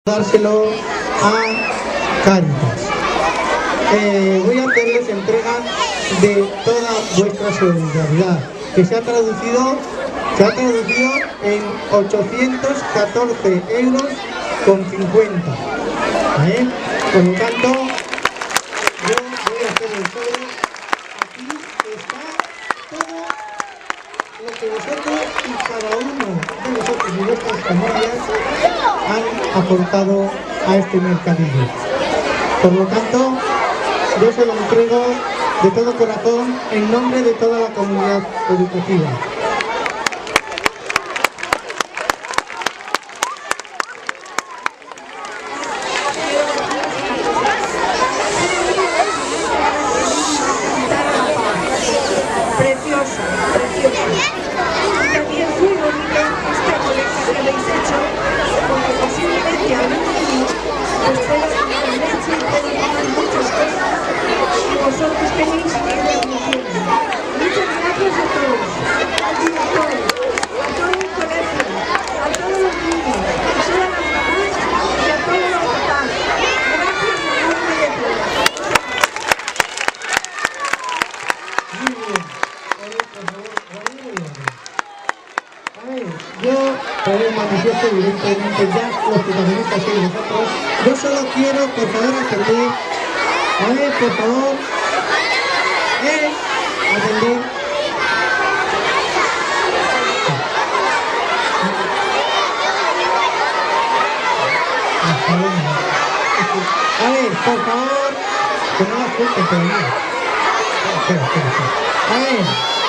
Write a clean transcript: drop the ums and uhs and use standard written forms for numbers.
dárselo a Cáritas. Voy a hacerles entrega de toda vuestra solidaridad, que se ha traducido en 814 euros con 50. Por lo tanto, yo voy a hacer el sobre. Aquí está todo lo que vosotros y cada uno de vosotros y vuestras familias han aportado a este mercadillo. Por lo tanto, yo se lo entrego de todo corazón en nombre de toda la comunidad educativa. Precioso, precioso. Y también muy bonito esta colecta que habéis hecho, porque posiblemente algún niño pues pueda tomar leche, pueda tomar muchas cosas, y vosotros tenéis que transmitirlo. Muchas gracias a todos, al director, a todo el colegio, a todos los niños, a todas las mamás y a todos los papás. Gracias en nombre de todos. Muy bien. Yo traigo un manifiesto, evidentemente ya los protagonistas sois vosotros. Yo solo quiero, por favor, atender. Por favor. Atender. Por favor, que no las cuenten todavía. Espera.